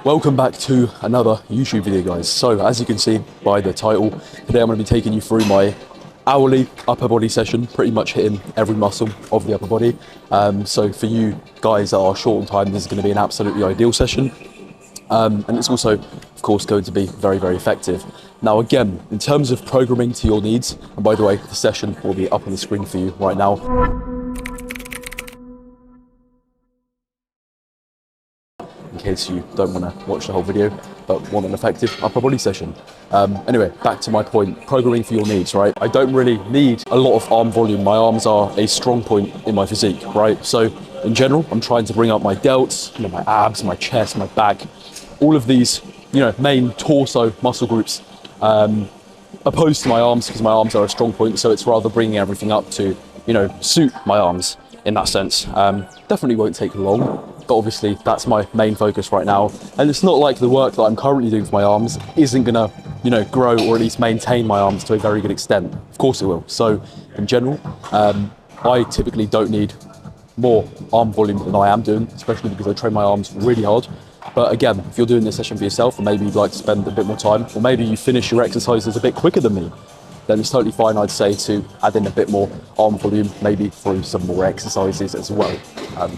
Welcome back to another YouTube video, guys. So as you can see by the title, today I'm going to be taking you through my hourly upper body session, pretty much hitting every muscle of the upper body. So for you guys that are short on time, this is going to be an absolutely ideal session. And it's also, of course, going to be very, very effective. Now, again, in terms of programming to your needs, and by the way, the session will be up on the screen for you right now. In case you don't want to watch the whole video, but want an effective upper body session. Anyway, back to my point, programming for your needs, right? I don't really need a lot of arm volume. My arms are a strong point in my physique, right? So in general, I'm trying to bring up my delts, my abs, my chest, my back, all of these, main torso muscle groups, opposed to my arms, because my arms are a strong point. So it's rather bringing everything up to, suit my arms in that sense. Definitely won't take long. But obviously that's my main focus right now. And it's not like the work that I'm currently doing for my arms isn't gonna, grow or at least maintain my arms to a very good extent. Of course it will. So in general, I typically don't need more arm volume than I am doing, especially because I train my arms really hard. But again, if you're doing this session for yourself, or maybe you'd like to spend a bit more time, or maybe you finish your exercises a bit quicker than me, then it's totally fine, I'd say, to add in a bit more arm volume, maybe through some more exercises as well.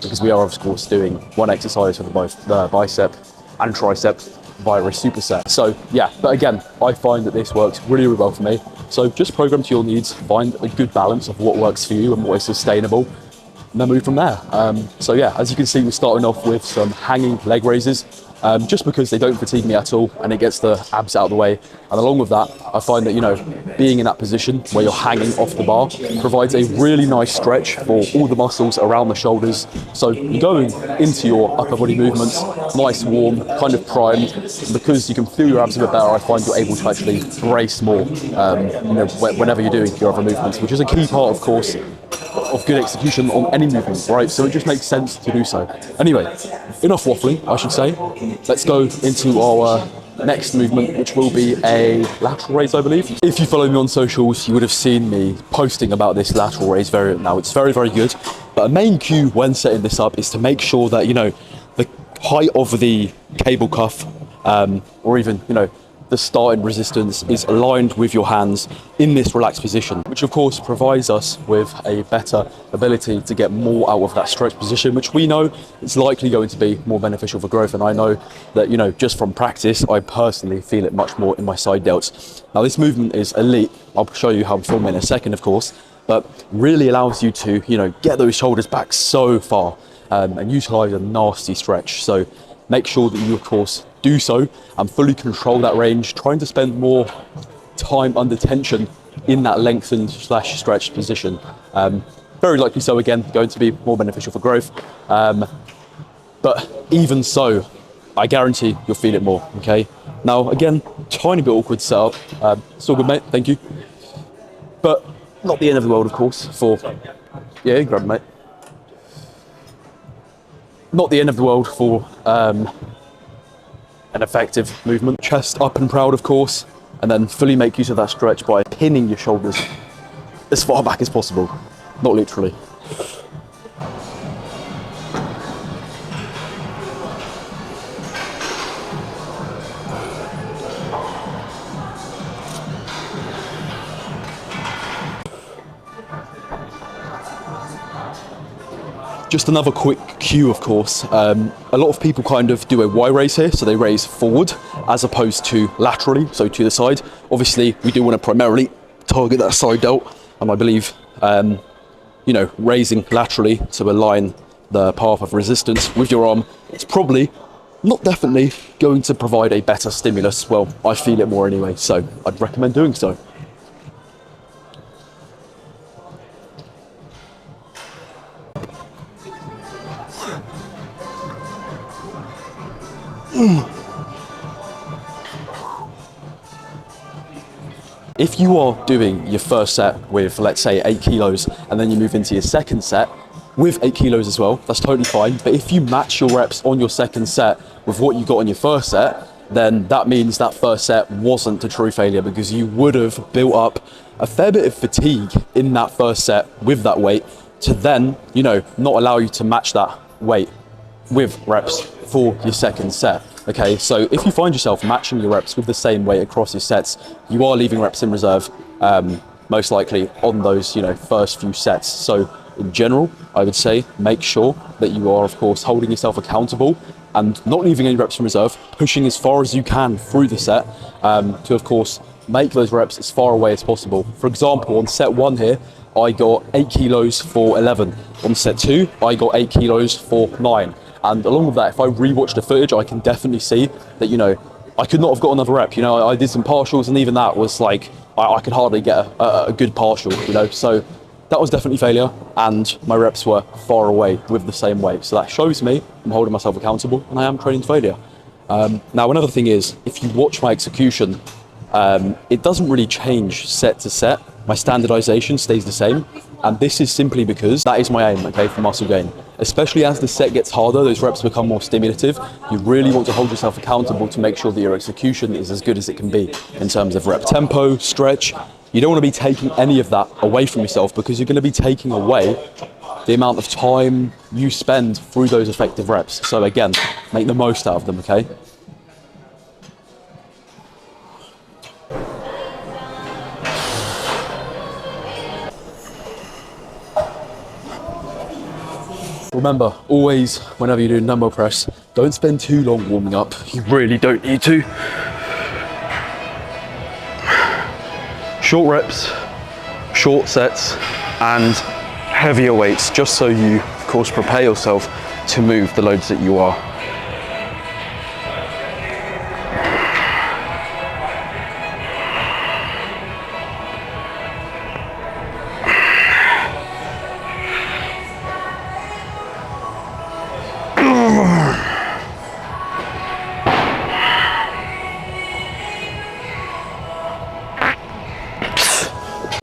Because we are, of course, doing one exercise for both the bicep and tricep via a superset. So yeah, but again, I find that this works really, really well for me. So just program to your needs, find a good balance of what works for you and what is sustainable, and then move from there. So yeah, as you can see, we're starting off with some hanging leg raises. Just because they don't fatigue me at all and it gets the abs out of the way. And along with that, I find that, being in that position where you're hanging off the bar provides a really nice stretch for all the muscles around the shoulders. So you're going into your upper body movements, nice, warm, kind of primed. And because you can feel your abs a bit better, I find you're able to actually brace more, whenever you're doing your other movements, which is a key part, of course, of good execution on any movement, right? So it just makes sense to do so. Anyway, enough waffling, I should say. Let's go into our next movement, which will be a lateral raise, I believe. If you follow me on socials, you would have seen me posting about this lateral raise variant now. It's very, very good. But a main cue when setting this up is to make sure that, the height of the cable cuff, or even, the starting resistance is aligned with your hands in this relaxed position, which of course provides us with a better ability to get more out of that stretch position, which we know is likely going to be more beneficial for growth. And I know that, just from practice, I personally feel it much more in my side delts. Now this movement is elite. I'll show you how I'm filming in a second, of course, but really allows you to, get those shoulders back so far, and utilize a nasty stretch. So make sure that you, of course, do so and fully control that range, trying to spend more time under tension in that lengthened / stretched position. Very likely so, again, going to be more beneficial for growth. But even so, I guarantee you'll feel it more, okay? Now, again, tiny bit awkward setup. Still good, mate, thank you. But not the end of the world, of course, yeah, grab it, mate. Not the end of the world for an effective movement. Chest up and proud, of course, and then fully make use of that stretch by pinning your shoulders as far back as possible, not literally. Just another quick cue, of course. A lot of people kind of do a Y raise here, so they raise forward as opposed to laterally, so to the side. Obviously, we do want to primarily target that side delt, and I believe, raising laterally to align the path of resistance with your arm, it's probably, not definitely, going to provide a better stimulus. Well, I feel it more anyway, so I'd recommend doing so. If you are doing your first set with, let's say, 8 kilos, and then you move into your second set with 8 kilos as well, that's totally fine. But if you match your reps on your second set with what you got on your first set, then that means that first set wasn't a true failure, because you would have built up a fair bit of fatigue in that first set with that weight, to then, you know, not allow you to match that weight with reps for your second set. Okay, so if you find yourself matching your reps with the same weight across your sets, you are leaving reps in reserve, most likely on those, you know, first few sets. So in general, I would say make sure that you are, of course, holding yourself accountable and not leaving any reps in reserve, pushing as far as you can through the set, to, of course, make those reps as far away as possible. For example, on set 1 here, I got 8 kilos for 11. On set 2, I got 8 kilos for 9. And along with that, if I rewatch the footage, I can definitely see that, you know, I could not have got another rep. You know, I did some partials, and even that was like, I could hardly get a good partial, you know. So that was definitely failure, and my reps were far away with the same weight. So that shows me I'm holding myself accountable, and I am training to failure. Now, another thing is, if you watch my execution, it doesn't really change set to set. My standardization stays the same, and this is simply because that is my aim, okay, for muscle gain. Especially as the set gets harder, those reps become more stimulative. You really want to hold yourself accountable to make sure that your execution is as good as it can be in terms of rep tempo, stretch. You don't want to be taking any of that away from yourself, because you're going to be taking away the amount of time you spend through those effective reps. So again, make the most out of them, okay? Remember, always, whenever you're doing dumbbell press, don't spend too long warming up. You really don't need to. Short reps, short sets, and heavier weights, just so you, of course, prepare yourself to move the loads that you are.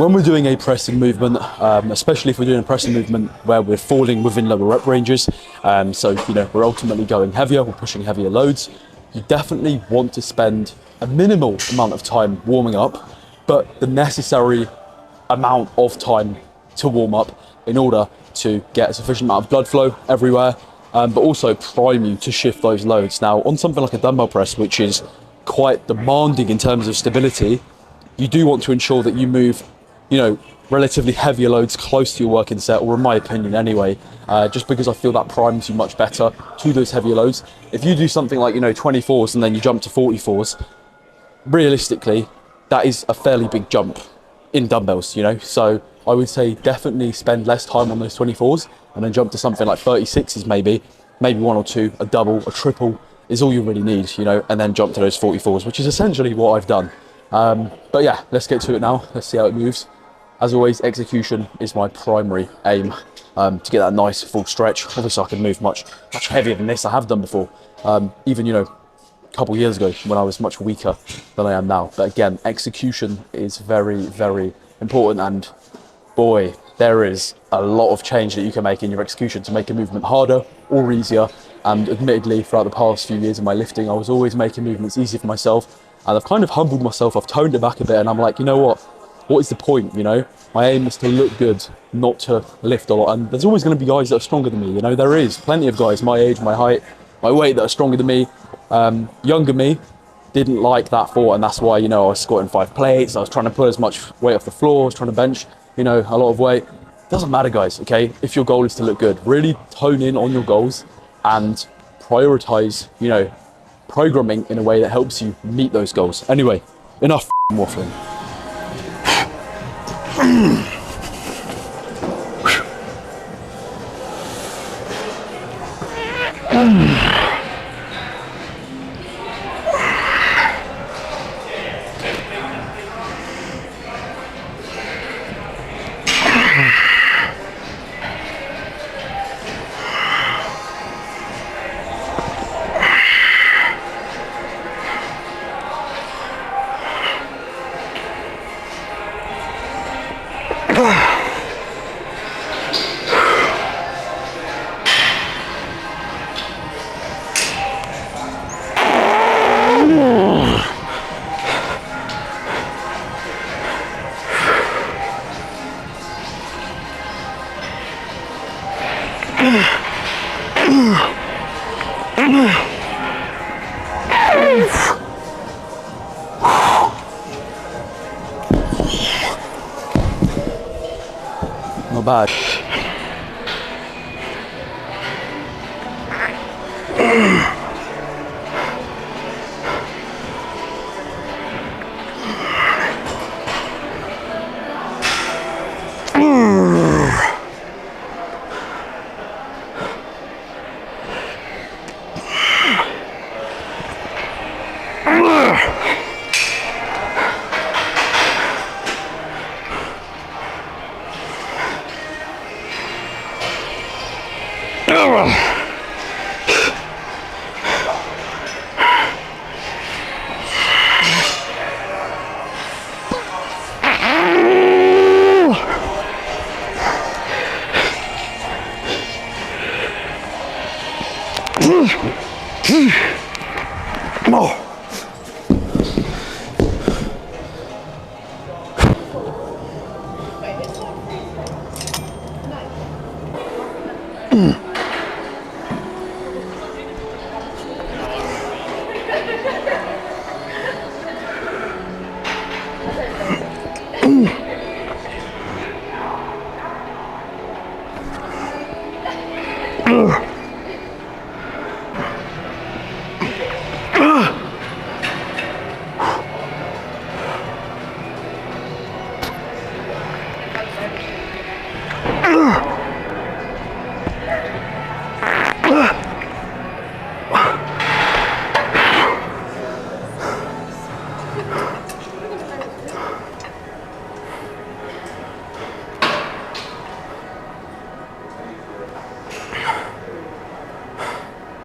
When we're doing a pressing movement, especially if we're doing a pressing movement where we're falling within lower rep ranges, so, you know, we're ultimately going heavier, we're pushing heavier loads, you definitely want to spend a minimal amount of time warming up, but the necessary amount of time to warm up in order to get a sufficient amount of blood flow everywhere, but also prime you to shift those loads. Now, on something like a dumbbell press, which is quite demanding in terms of stability, you do want to ensure that you move, you know, relatively heavier loads close to your working set, or in my opinion anyway, just because I feel that primes you much better to those heavier loads. If you do something like, you know, 24s and then you jump to 44s, realistically, that is a fairly big jump in dumbbells, you know. So I would say definitely spend less time on those 24s and then jump to something like 36s, maybe one or two, a double, a triple is all you really need, you know, and then jump to those 44s, which is essentially what I've done. But yeah, let's get to it now. Let's see how it moves. As always, execution is my primary aim, to get that nice full stretch. Obviously, I can move much heavier than this. I have done before, even, you know, a couple of years ago when I was much weaker than I am now. But again, execution is very, very important, and boy, there is a lot of change that you can make in your execution to make a movement harder or easier. And admittedly, throughout the past few years of my lifting, I was always making movements easy for myself, and I've kind of humbled myself. I've toned it back a bit, and I'm like, you know what is the point, you know? My aim is to look good, not to lift a lot. And there's always going to be guys that are stronger than me, you know? There is plenty of guys my age, my height, my weight that are stronger than me. Younger me didn't like that thought, and that's why, you know, I was squatting 5 plates, I was trying to put as much weight off the floor, I was trying to bench, you know, a lot of weight. Doesn't matter, guys, okay? If your goal is to look good, really hone in on your goals and prioritize, you know, programming in a way that helps you meet those goals. Anyway, enough waffling. Not bad.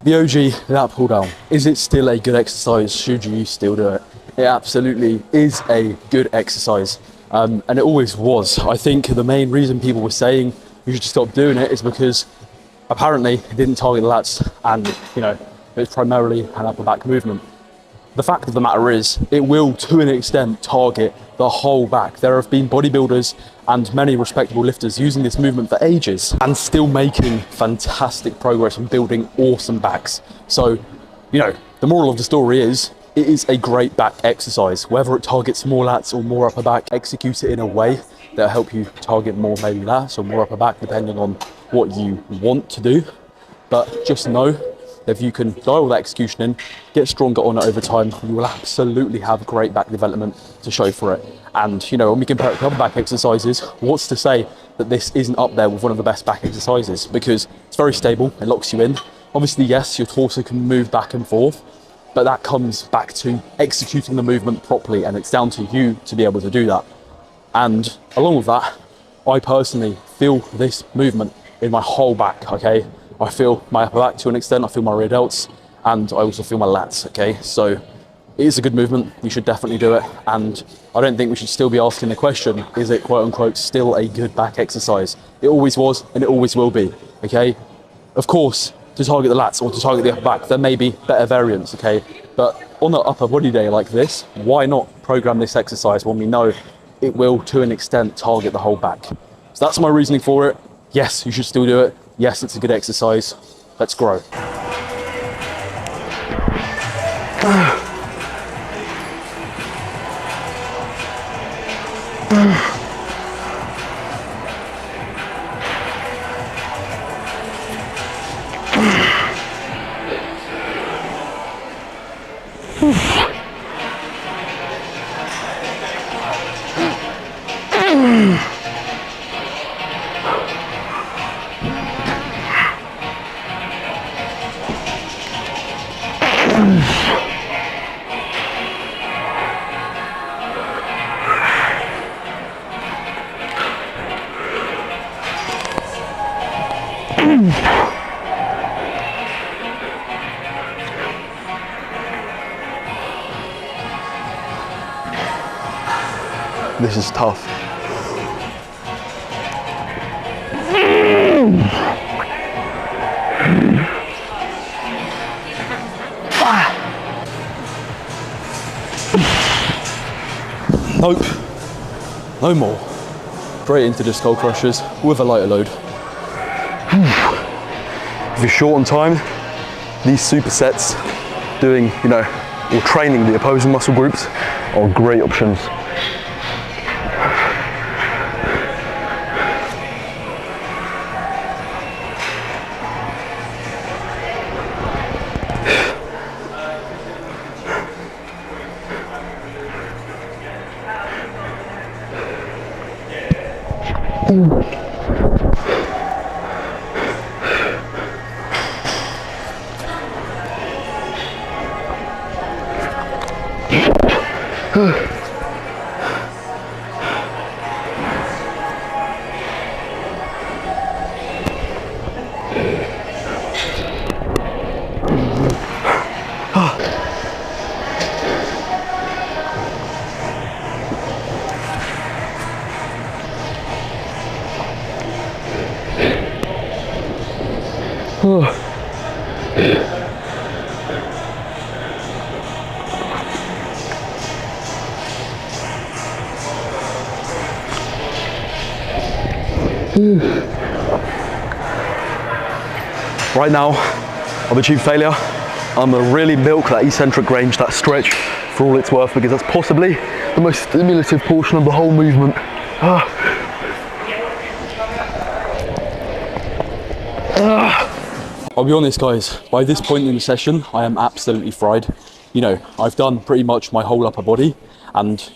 The OG lat pull down, is it still a good exercise? Should you still do it? It absolutely is a good exercise, and it always was. I think the main reason people were saying you should stop doing it is because apparently it didn't target the lats, and it's primarily an upper back movement. The fact of the matter is, it will to an extent target the whole back. There have been bodybuilders and many respectable lifters using this movement for ages and still making fantastic progress and building awesome backs. So, the moral of the story is, it is a great back exercise. Whether it targets more lats or more upper back, execute it in a way that'll help you target more maybe lats or more upper back, depending on what you want to do. But just know, if you can dial that execution in, get stronger on it over time, you will absolutely have great back development to show for it. And when we compare it to other back exercises, what's to say that this isn't up there with one of the best back exercises? Because it's very stable, it locks you in. Obviously, yes, your torso can move back and forth, but that comes back to executing the movement properly, and it's down to you to be able to do that. And along with that, I personally feel this movement in my whole back, okay? I feel my upper back to an extent, I feel my rear delts, and I also feel my lats, okay? So it is a good movement, you should definitely do it, and I don't think we should still be asking the question, is it quote unquote still a good back exercise? It always was, and it always will be, okay? Of course, to target the lats or to target the upper back, there may be better variants, okay? But on an upper body day like this, why not program this exercise when we know it will, to an extent, target the whole back? So that's my reasoning for it. Yes, you should still do it. Yes, it's a good exercise. Let's grow. This is tough. Nope, no more. Straight into the Skullcrushers with a lighter load. If you're short on time, these supersets, doing, or training the opposing muscle groups are great options. Right now, I've achieved failure. I'm gonna really milk that eccentric range, that stretch, for all it's worth, because that's possibly the most stimulative portion of the whole movement. I'll be honest, guys, by this point in the session, I am absolutely fried. I've done pretty much my whole upper body, and,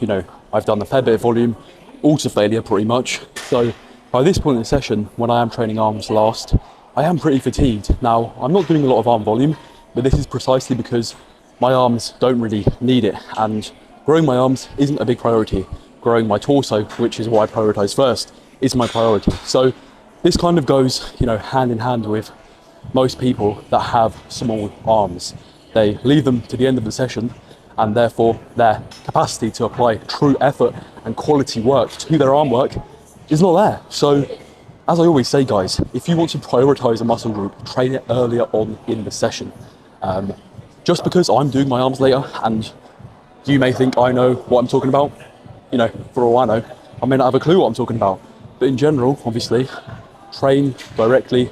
I've done a fair bit of volume, all to failure pretty much. So by this point in the session, when I am training arms last, I am pretty fatigued. Now, I'm not doing a lot of arm volume, but this is precisely because my arms don't really need it, and growing my arms isn't a big priority. Growing my torso, which is what I prioritize first, is my priority. So this kind of goes, hand in hand with most people that have small arms. They leave them to the end of the session, and therefore their capacity to apply true effort and quality work to their arm work is not there. So, as I always say, guys, if you want to prioritize a muscle group, train it earlier on in the session. Just because I'm doing my arms later, and you may think I know what I'm talking about, for all I know, I may not have a clue what I'm talking about. But in general, obviously, train directly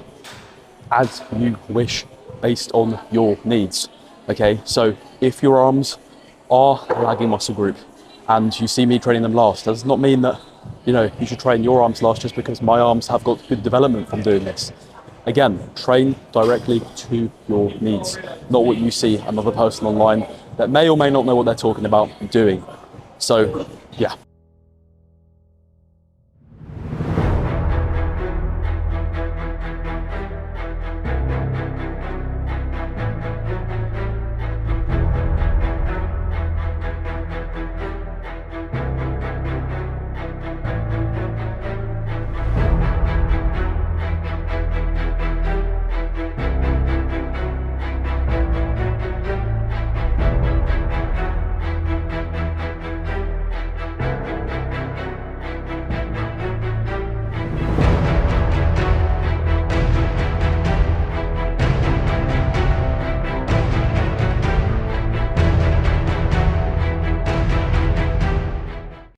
as you wish based on your needs. Okay, so if your arms are a lagging muscle group and you see me training them last, does not mean that you should train your arms last just because my arms have got good development from doing this. Again, train directly to your needs, not what you see another person online that may or may not know what they're talking about doing. So yeah,